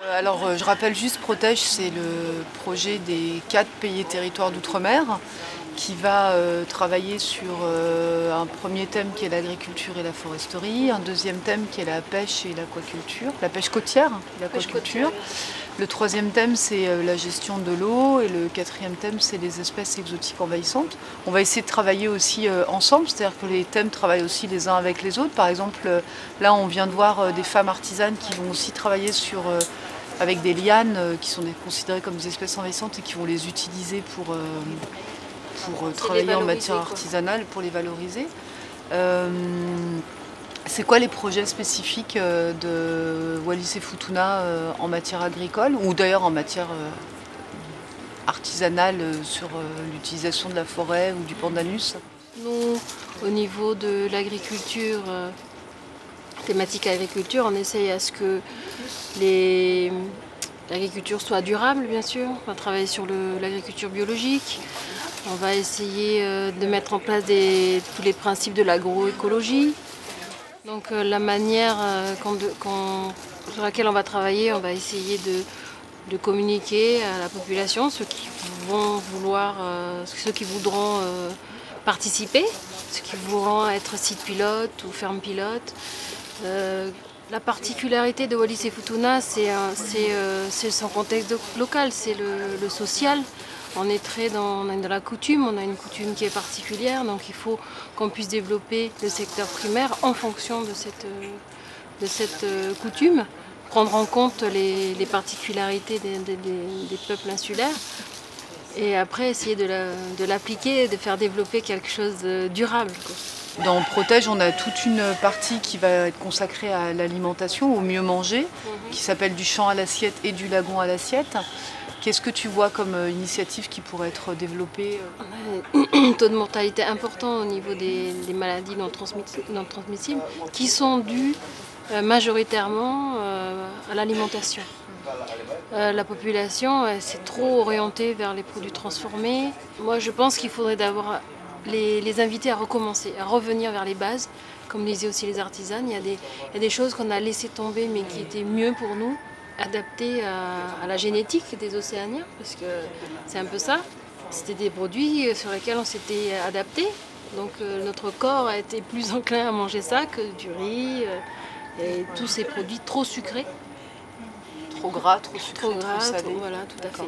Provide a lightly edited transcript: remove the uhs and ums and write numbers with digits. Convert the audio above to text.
Je rappelle juste, Protège, c'est le projet des 4 pays et territoires d'outre-mer qui va travailler sur un premier thème qui est l'agriculture et la foresterie, un deuxième thème qui est la pêche et l'aquaculture, la pêche côtière et l'aquaculture. Le troisième thème, c'est la gestion de l'eau et le quatrième thème, c'est les espèces exotiques envahissantes. On va essayer de travailler aussi ensemble, c'est-à-dire que les thèmes travaillent aussi les uns avec les autres. Par exemple, là, on vient de voir des femmes artisanes qui vont aussi travailler avec des lianes qui sont considérées comme des espèces envahissantes et qui vont les utiliser pour travailler en matière artisanale, pour les valoriser. C'est quoi les projets spécifiques de Wallis et Futuna en matière agricole ou d'ailleurs en matière artisanale sur l'utilisation de la forêt ou du pandanus? Nous, au niveau de l'agriculture, thématique agriculture, on essaye à ce que l'agriculture soit durable, bien sûr. On va travailler sur l'agriculture biologique. On va essayer de mettre en place tous les principes de l'agroécologie. Donc la manière sur laquelle on va travailler, on va essayer de communiquer à la population, ceux qui voudront participer, ceux qui voudront être site pilote ou ferme pilote. La particularité de Wallis et Futuna, c'est son contexte local, c'est le social. On est dans la coutume, on a une coutume qui est particulière, donc il faut qu'on puisse développer le secteur primaire en fonction de cette coutume, prendre en compte les particularités des peuples insulaires et après essayer de l'appliquer et de faire développer quelque chose de durable, quoi. Dans Protège, on a toute une partie qui va être consacrée à l'alimentation, au mieux manger, qui s'appelle du champ à l'assiette et du lagon à l'assiette. Qu'est-ce que tu vois comme initiative qui pourrait être développée? On a un taux de mortalité important au niveau des maladies non transmissibles qui sont dues majoritairement à l'alimentation. La population s'est trop orientée vers les produits transformés. Moi, je pense qu'il faudrait d'abord les inviter à recommencer, à revenir vers les bases. Comme disaient aussi les artisanes, il y a des choses qu'on a laissées tomber mais qui étaient mieux pour nous, adaptées à la génétique des Océaniens, parce que c'est un peu ça. C'était des produits sur lesquels on s'était adapté, donc notre corps a été plus enclin à manger ça que du riz et tous ces produits trop sucrés. Trop gras, trop sucrés, Trop gras, trop salés. voilà, tout à fait.